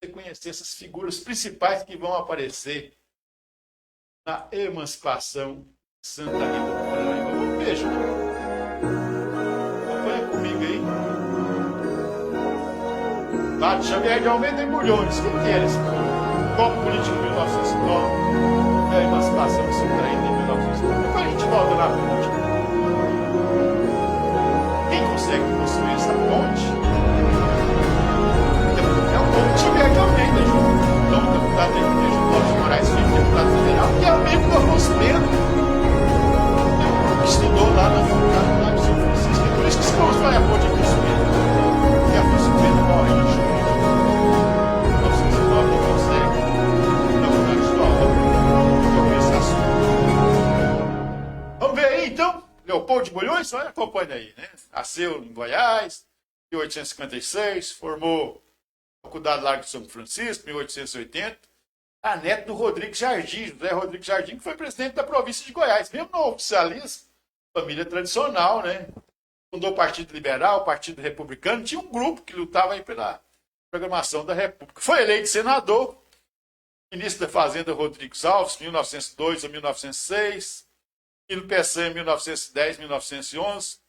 Speaker 1: você conhecer essas figuras principais que vão aparecer na emancipação de Santa Rita do Paranaíba. Vamos ver, João. Acompanha comigo aí. Padre Xavier de Almeida e Bulhões. Quem que era esse povo? Golpe político em 1909, a emancipação de Santa Rita em 1909. Depois a gente volta na política. Quem consegue construir essa ponte é o povo de Xavier de Almeida, João. Então, o deputado Hermenegildo Lopes de Moraes Filho, deputado federal, que é amigo do Afonso Pena, que estudou lá na Faculdade de São Francisco. É por isso que se constrói a ponte aqui em Suíra. E Afonso Pena morre em junho de 1909 e consegue. Vamos ver aí, então, Leopoldo de Bulhões, acompanha aí, né? Nasceu em Goiás, em 1856, formou a Faculdade Largo de São Francisco, em 1880, a neto do Rodrigues Jardim, José Rodrigues Jardim, que foi presidente da província de Goiás, mesmo no oficialismo, família tradicional, né? Fundou o Partido Liberal, o Partido Republicano, tinha um grupo que lutava aí pela programação da República. Foi eleito senador, ministro da Fazenda Rodrigues Alves, 1902 a 1906, e no PC em 1910, 1911.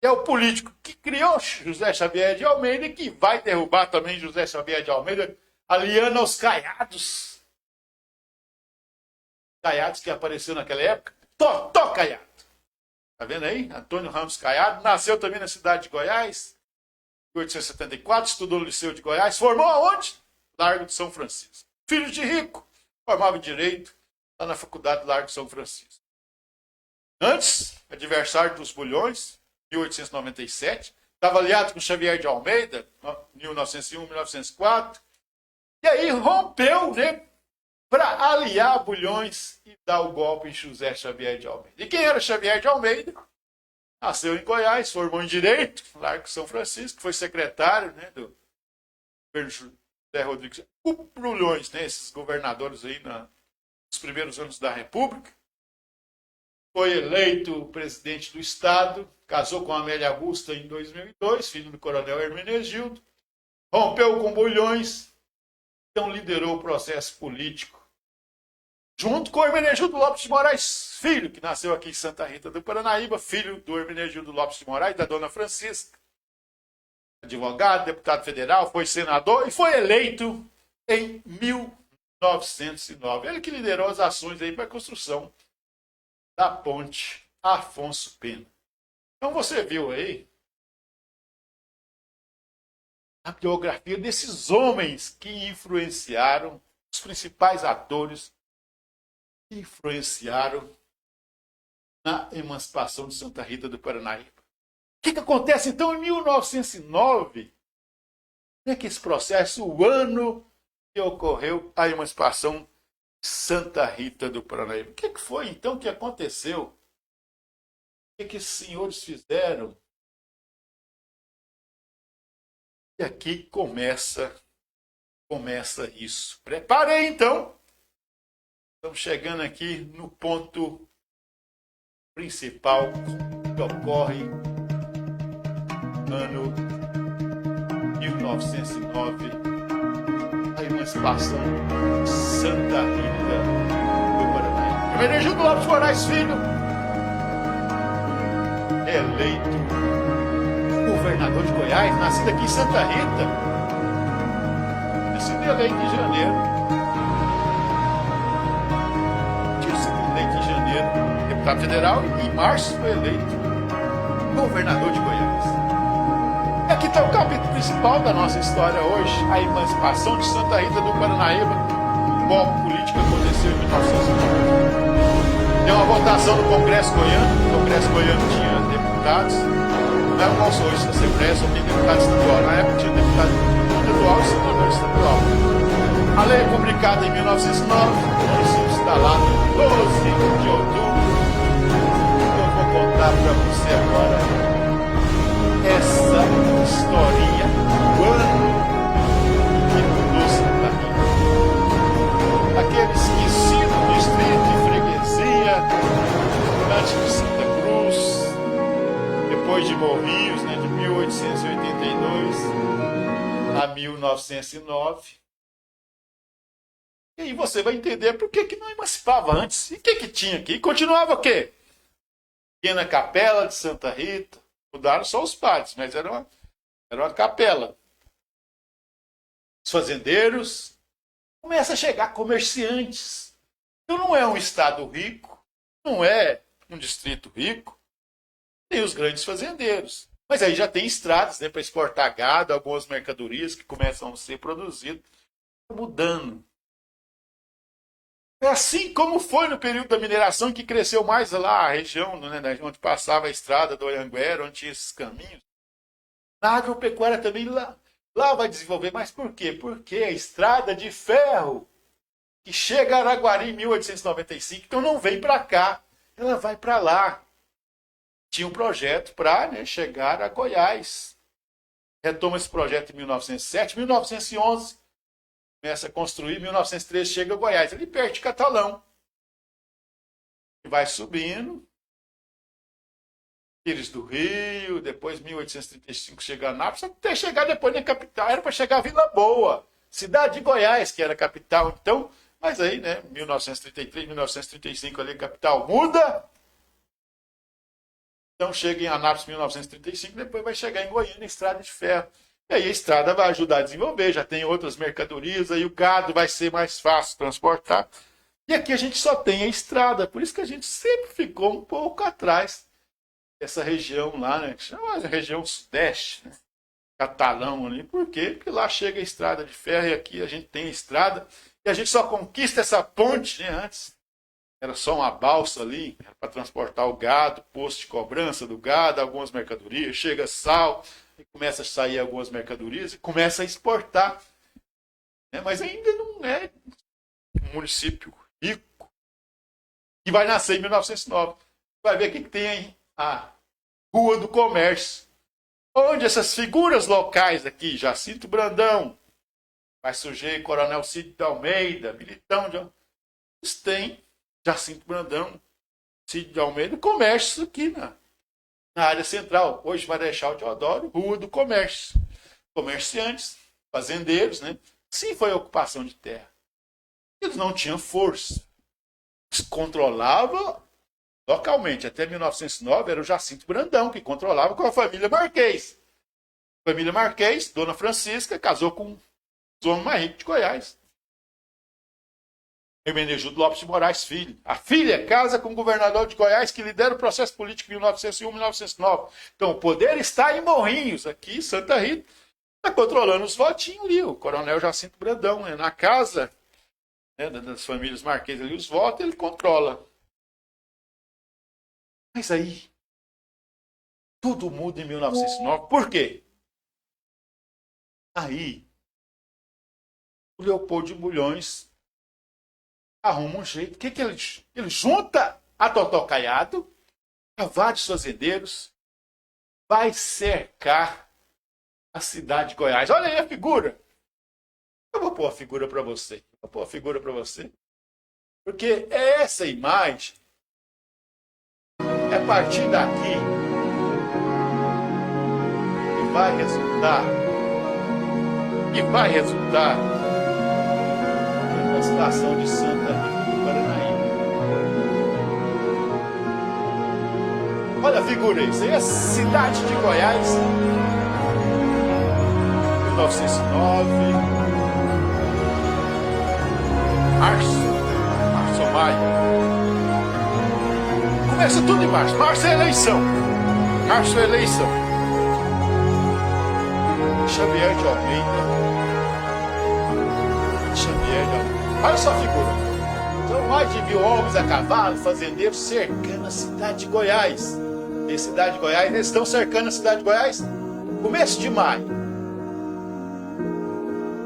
Speaker 1: É o político que criou José Xavier de Almeida e que vai derrubar também José Xavier de Almeida, aliando aos Caiados. Caiados que apareceu naquela época. Totó Caiado. Tá vendo aí? Antônio Ramos Caiado. Nasceu também na cidade de Goiás, em 1874, estudou no Liceu de Goiás. Formou aonde? Largo de São Francisco. Filho de rico, formava em Direito lá na Faculdade do Largo de São Francisco. Antes, adversário dos Bulhões, 1897, estava aliado com Xavier de Almeida, 1901, 1904, e aí rompeu, né, para aliar Bulhões e dar o golpe em José Xavier de Almeida. E quem era Xavier de Almeida? Nasceu em Goiás, formou em Direito, no Largo de São Francisco, foi secretário, né, do governo José Rodrigues. O Bulhões, né, esses governadores aí nos primeiros anos da República. Foi eleito presidente do Estado, casou com Amélia Augusta em 2002, filho do coronel Hermenegildo, rompeu com Bulhões, então liderou o processo político, junto com Hermenegildo Lopes de Moraes Filho, que nasceu aqui em Santa Rita do Paranaíba, filho do Hermenegildo Lopes de Moraes, da dona Francisca. advogado, deputado federal, foi senador e foi eleito em 1909. Ele que liderou as ações aí para a construção da ponte Afonso Pena. Então você viu aí a biografia desses homens que influenciaram, os principais atores que influenciaram na emancipação de Santa Rita do Paranaíba. O que acontece então em 1909? É que esse processo, o ano que ocorreu a emancipação de Santa Rita do Paranaíba. O que foi então que aconteceu? O que esses senhores fizeram? E aqui começa isso. Preparei então. Estamos chegando aqui no ponto principal que ocorre no ano 1909, a emancipação de Santa Rita do Paranaíba. Hermenegildo Lopes Moraes Filho, eleito governador de Goiás, nascido aqui em Santa Rita, nascido eleito em janeiro. Dia segundo eleito em janeiro, deputado federal, e em março foi eleito governador de Goiás. E aqui está o capítulo principal da nossa história hoje, a emancipação de Santa Rita do Paranaíba. O golpe político aconteceu em 1909. Deu uma votação no Congresso Goiano. O Congresso Goiano tinha deputados. Não é igual hoje na Assembleia, só tem deputado estadual. Na época tinha deputado estadual e senador estadual. A lei é publicada em 1909, o município instalado em 12 de outubro. Eu vou contar para você agora essa historinha do ano que mudou Santa Rita. Aquele esquecido distrito de freguesia, antes de Santa Cruz, depois de Morrinhos, né, de 1882 a 1909. E aí você vai entender por que não emancipava antes. E o que tinha aqui? E continuava o quê? Pequena capela de Santa Rita. Mudaram só os padres, mas era uma capela. Os fazendeiros. Começa a chegar comerciantes. Então não é um estado rico, não é um distrito rico. Tem os grandes fazendeiros. Mas aí já tem estradas, né, para exportar gado, algumas mercadorias que começam a ser produzidas. Mudando. É assim como foi no período da mineração, que cresceu mais lá a região, né, onde passava a estrada do Anhanguera, onde tinha esses caminhos. Na agropecuária também lá vai desenvolver. Mas por quê? Porque a estrada de ferro, que chega a Araguari em 1895, então não vem para cá, ela vai para lá. Tinha um projeto para, né, chegar a Goiás. Retoma esse projeto em 1907, 1911. Começa a construir, em 1913 chega a Goiás, ali perto de Catalão. E vai subindo. Pires do Rio, depois 1835 chega a Anápolis, até chegar depois na capital. Era para chegar a Vila Boa, cidade de Goiás, que era a capital. Então, mas aí, né, 1933, 1935 ali a capital muda. Então chega em Anápolis em 1935, depois vai chegar em Goiânia, estrada de ferro. E aí a estrada vai ajudar a desenvolver, já tem outras mercadorias, aí o gado vai ser mais fácil transportar. E aqui a gente só tem a estrada, por isso que a gente sempre ficou um pouco atrás dessa região lá, né, que chama a região sudeste, né, Catalão ali. Por quê? Porque lá chega a estrada de ferro e aqui a gente tem a estrada e a gente só conquista essa ponte, né, antes. Era só uma balsa ali para transportar o gado, posto de cobrança do gado, algumas mercadorias, chega sal, e começa a sair algumas mercadorias e começa a exportar. Mas ainda não é um município rico. E vai nascer em 1909. Vai ver o que tem aí. A Rua do Comércio. Onde essas figuras locais aqui, Jacinto Brandão, vai surgir Coronel Cid de Almeida, Militão, eles têm Jacinto Brandão, Cid de Almeida, comércio aqui na área central. Hoje Marechal Deodoro, Rua do Comércio. Comerciantes, fazendeiros, né? Sim, foi a ocupação de terra. Eles não tinham força. Eles controlavam localmente. Até 1909 era o Jacinto Brandão que controlava com a família Marquês. Família Marquês, Dona Francisca, casou com os homens mais ricos de Goiás. Hermenegildo Lopes de Moraes Filho. A filha casa com o governador de Goiás, que lidera o processo político em 1901 1909. Então, o poder está em Morrinhos, aqui, Santa Rita. Está controlando os votinhos ali. O coronel Jacinto Brandão, né? Na casa, né, das famílias Marquês ali, os votos, ele controla. Mas aí, tudo muda em 1909. Por quê? Aí, o Leopoldo de Bulhões arruma um jeito. O que ele junta a Totó Caiado, a vários fazendeiros, vai cercar a cidade de Goiás. Olha aí a figura. Eu vou pôr a figura para você. Porque é essa imagem. É a partir daqui que vai resultar na estação de Santa Rita do Paranaíba. Olha a figura aí. Isso aí é a cidade de Goiás. 1909. Março ou maio. Começa tudo em março. Março é eleição. Xavier de Almeida. Olha só a figura. São mais de 1.000 homens a cavalo, fazendeiros, cercando a cidade de Goiás. Tem cidade de Goiás, eles estão cercando a cidade de Goiás começo de maio.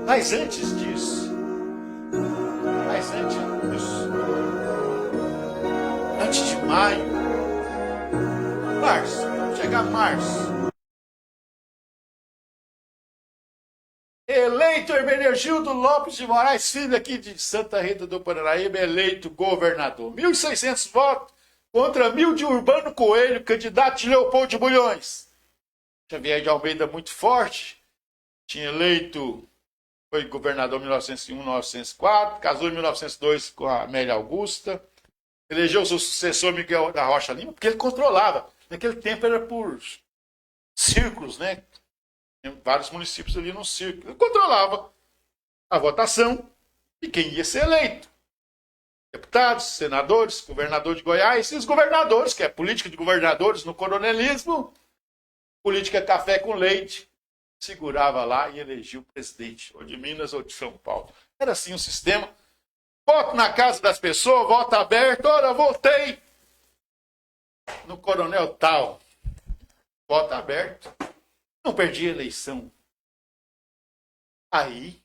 Speaker 1: Mas antes disso, antes de maio, março, chega março. Eleito Hermenegildo Lopes de Moraes Filho, aqui de Santa Rita do Paranaíba, eleito governador. 1.600 votos contra 1.000 de Urbano Coelho, candidato de Leopoldo de Bulhões. Xavier de Almeida muito forte, tinha eleito, foi governador em 1901, 1904, casou em 1902 com a Amélia Augusta, elegeu seu sucessor Miguel da Rocha Lima, porque ele controlava. Naquele tempo era por círculos, né? Tem vários municípios ali no círculo. Ele controlava a votação de quem ia ser eleito. Deputados, senadores, governador de Goiás e os governadores, que é política de governadores no coronelismo, política café com leite, segurava lá e elegia o presidente, ou de Minas ou de São Paulo. Era assim o sistema. Voto na casa das pessoas, voto aberto. Ora, votei no coronel tal. Voto aberto. Não perdi a eleição. Aí,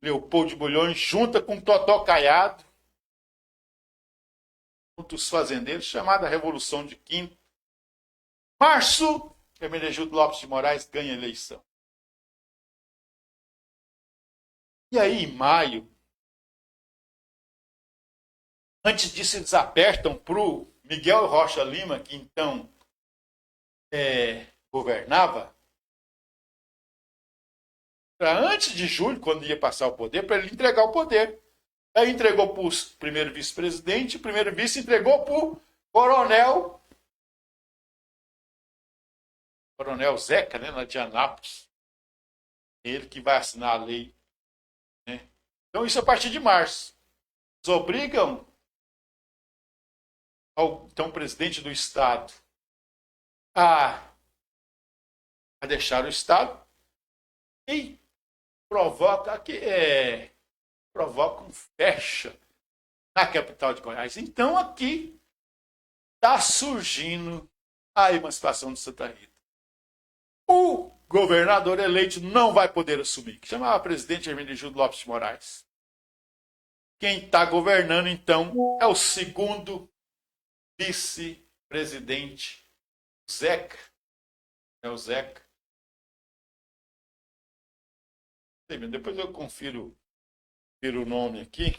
Speaker 1: Leopoldo de Bulhões junta com Totó Caiado, junto os fazendeiros, chamada Revolução de Quinto. Março, Hermenegildo Lopes de Moraes ganha a eleição. E aí, em maio, antes disso, eles apertam para o Miguel Rocha Lima, que então governava, para antes de julho, quando ia passar o poder, para ele entregar o poder. Aí entregou para o primeiro vice-presidente, o primeiro vice entregou para o coronel Zeca, né, lá de Anápolis. Ele que vai assinar a lei. Né? Então isso a partir de março. Eles obrigam ao então presidente do Estado a deixar o Estado e provoca um fecha na capital de Goiás. Então aqui está surgindo a emancipação de Santa Rita. O governador eleito não vai poder assumir, que chamava presidente Hermenegildo Lopes de Moraes. Quem está governando, então, é o segundo vice-presidente, Zeca. É o Zeca. Depois eu confiro o nome aqui.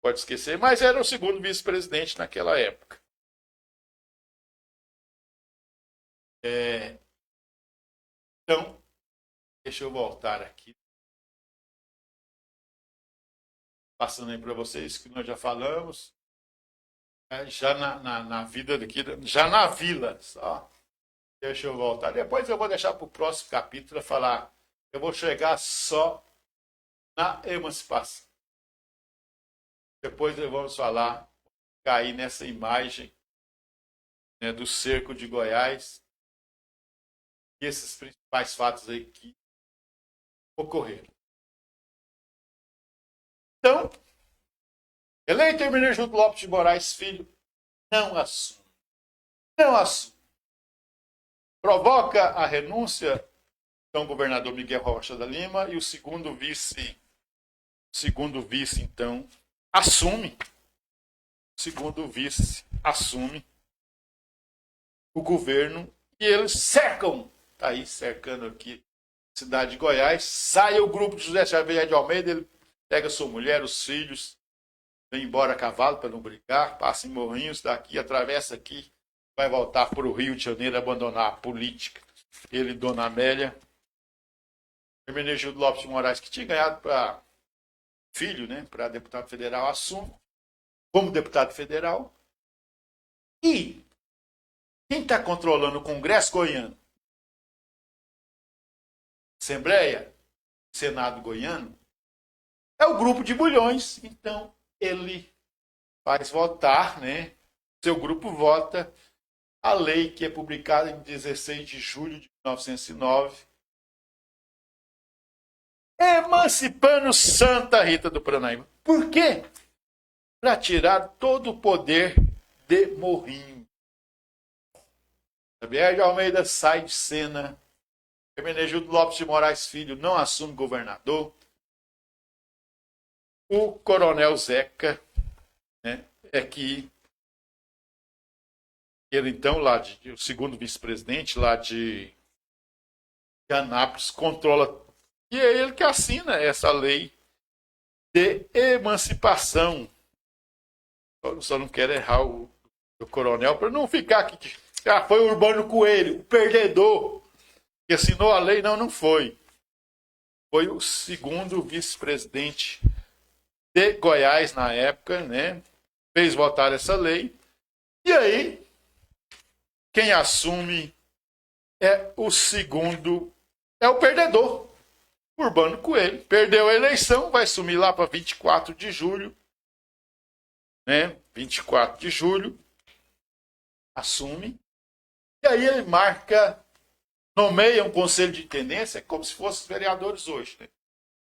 Speaker 1: Pode esquecer, mas era o segundo vice-presidente naquela época. Então, deixa eu voltar aqui. Passando aí para vocês, que nós já falamos. Já na vida daqui, já na vila, só Deixa eu voltar. Depois eu vou deixar para o próximo capítulo falar. Eu vou chegar só na emancipação. Depois nós vamos falar, cair nessa imagem, né, do cerco de Goiás e esses principais fatos aí que ocorreram. Então, eleito Hermenegildo Lopes de Moraes Filho não assume. Não assume. Provoca a renúncia do governador Miguel Rocha da Lima e o segundo vice, então, assume. O segundo vice assume o governo e eles cercam, tá aí cercando aqui a cidade de Goiás, sai o grupo de José Xavier de Almeida, ele pega sua mulher, os filhos, vem embora a cavalo para não brigar, passa em Morrinhos, daqui, atravessa aqui, vai voltar para o Rio de Janeiro, abandonar a política. Ele e Dona Amélia. Hermenegildo Lopes de Moraes, que tinha ganhado para filho, né, para deputado federal, assume como deputado federal. E quem está controlando o Congresso goiano? Assembleia, Senado goiano, é o grupo de Bulhões. Então, ele faz votar, né? Seu grupo vota a lei que é publicada em 16 de julho de 1909, emancipando Santa Rita do Paranaíba. Por quê? Para tirar todo o poder de Morrinho. Xavier de Almeida sai de cena. Hermenegildo Lopes de Moraes Filho não assume governador. O coronel Zeca, né, é que ele então, o segundo vice-presidente lá de Anápolis, controla. E é ele que assina essa lei de emancipação. Só não quero errar o coronel para não ficar aqui. Ah, foi o Urbano Coelho, o perdedor, que assinou a lei. Não, não foi. Foi o segundo vice-presidente de Goiás na época, né? Fez votar essa lei. E aí, quem assume é o segundo, é o perdedor, Urbano Coelho. Perdeu a eleição, vai assumir lá para 24 de julho, né? 24 de julho, assume. E aí ele marca, nomeia um conselho de intendência, como se fossem os vereadores hoje, né?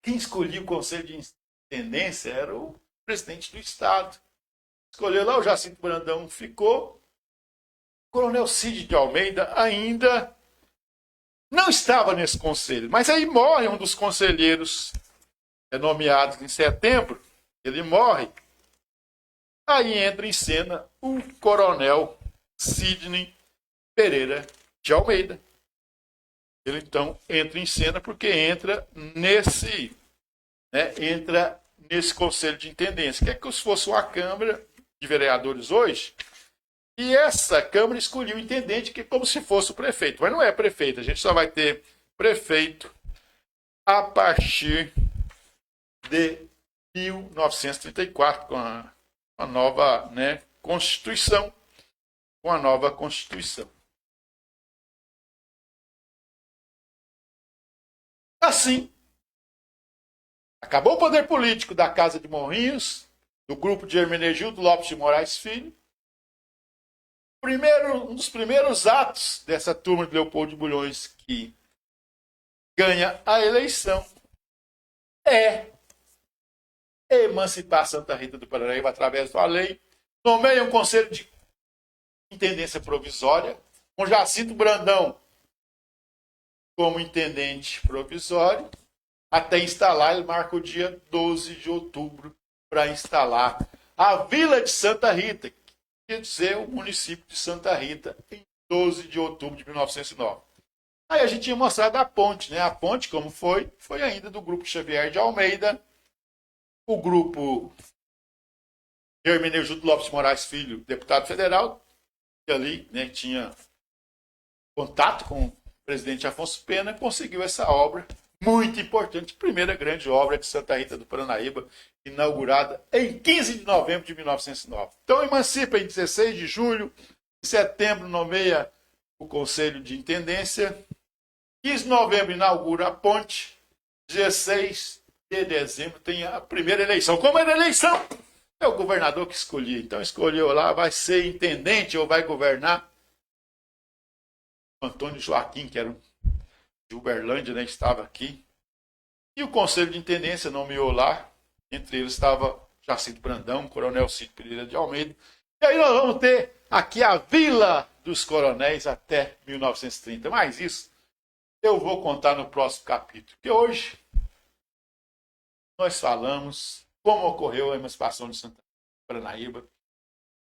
Speaker 1: Quem escolhia o conselho de intendência era o presidente do Estado. Escolheu lá, o Jacinto Brandão ficou. O coronel Cid de Almeida ainda não estava nesse conselho, mas aí morre um dos conselheiros nomeados em setembro, ele morre. Aí entra em cena o coronel Sidney Pereira de Almeida. Ele então entra em cena porque entra nesse conselho de intendência, que é como se fosse uma Câmara de Vereadores hoje. E essa Câmara escolheu o intendente, que é como se fosse o prefeito. Mas não é prefeito, a gente só vai ter prefeito a partir de 1934, com a nova, né, Constituição. Com a nova Constituição. Assim, acabou o poder político da Casa de Morrinhos, do grupo de Hermenegildo Lopes de Moraes Filho. Um dos primeiros atos dessa turma de Leopoldo de Bulhões que ganha a eleição é emancipar Santa Rita do Paranaíba através da lei, nomeia um conselho de intendência provisória, com Jacinto Brandão como intendente provisório, até instalar, ele marca o dia 12 de outubro para instalar a Vila de Santa Rita, quer dizer, o município de Santa Rita, em 12 de outubro de 1909. Aí a gente tinha mostrado a ponte, né? A ponte, como foi ainda do grupo Xavier de Almeida, o grupo de Hermenegildo Lopes de Moraes Filho, deputado federal, que ali, né, tinha contato com o presidente Afonso Pena, conseguiu essa obra muito importante, primeira grande obra de Santa Rita do Paranaíba, inaugurada em 15 de novembro de 1909. Então emancipa em 16 de julho, em setembro nomeia o Conselho de Intendência. 15 de novembro inaugura a ponte. 16 de dezembro tem a primeira eleição. Como era a eleição? É o governador que escolhia. Então escolheu lá, vai ser intendente ou vai governar. Antônio Joaquim, que era de Uberlândia, né, estava aqui. E o Conselho de Intendência nomeou lá. Entre eles estava Jacinto Brandão, Coronel Cid Pereira de Almeida. E aí nós vamos ter aqui a Vila dos Coronéis até 1930. Mas isso eu vou contar no próximo capítulo. Que hoje nós falamos como ocorreu a emancipação de Santa Paranaíba.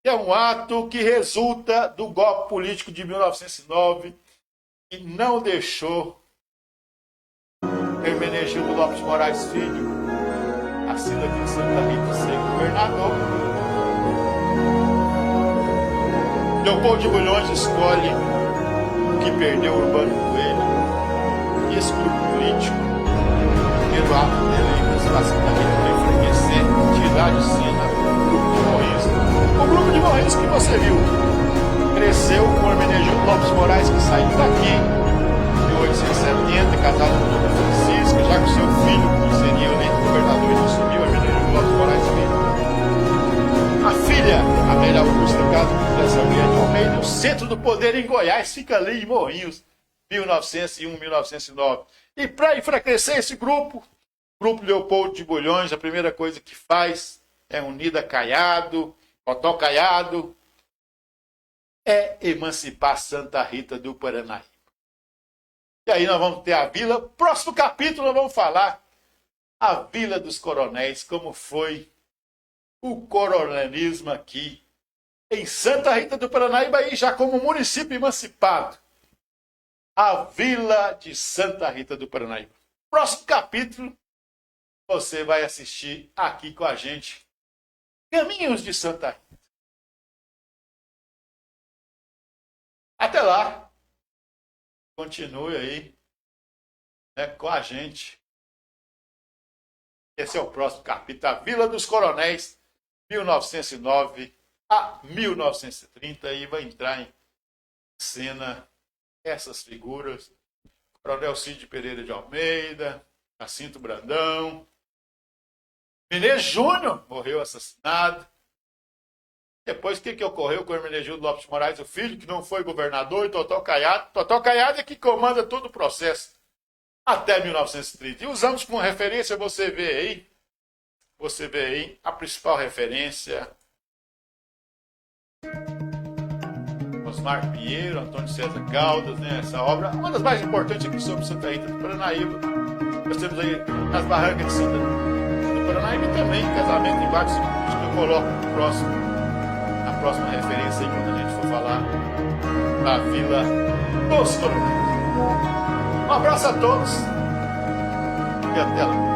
Speaker 1: Que é um ato que resulta do golpe político de 1909 e não deixou Hermenegildo Lopes de Moraes Filho, nascido aqui em Santa Rita, ser governador. Leopoldo de Bulhões escolhe o que perdeu Urbano Coelho. E esse grupo político, pelo ato dele, basicamente para enfraquecer, tirar de cena o grupo de Morrinhos. O grupo de Morrinhos que você viu cresceu com o Hermenegildo Lopes de Moraes, que saiu daqui em 1870, casado com Dona Francisca, já que seu filho, que seria eleito governador, e não subiu, Hermenegildo Lopes de Moraes Filho. A filha, Amélia Augusta, casa da Assembleia de Almeida, o centro do poder em Goiás, fica ali em Morrinhos, 1901, 1909. E para enfraquecer esse grupo, Grupo Leopoldo de Bulhões, a primeira coisa que faz é unida Caiado, Otó Caiado, é emancipar Santa Rita do Paranaíba. E aí nós vamos ter a vila. Próximo capítulo nós vamos falar a Vila dos Coronéis, como foi o coronelismo aqui em Santa Rita do Paranaíba, e já como município emancipado. A Vila de Santa Rita do Paranaíba. Próximo capítulo você vai assistir aqui com a gente. Caminhos de Santa Rita. Até lá. Continue aí, né, com a gente. Esse é o próximo capítulo. A Vila dos Coronéis, 1909 a 1930. E vai entrar em cena essas figuras. Coronel Cid Pereira de Almeida, Jacinto Brandão. Menezes Júnior morreu assassinado. Depois, o que ocorreu com o Hermenegildo Lopes de Moraes, o filho, que não foi governador, e Totó Caiado. Totó Caiado é que comanda todo o processo até 1930. E usamos como referência, você vê aí a principal referência. Osmar Pinheiro, Antônio César Caldas, né? Essa obra, uma das mais importantes aqui sobre Santa Rita do Paranaíba. Nós temos aí as barrancas de Santa Rita do Paranaíba e também casamento em vários circuitos que eu coloco na próxima referência aí, quando a gente for falar da Vila dos Coronéis. Um abraço a todos e até lá.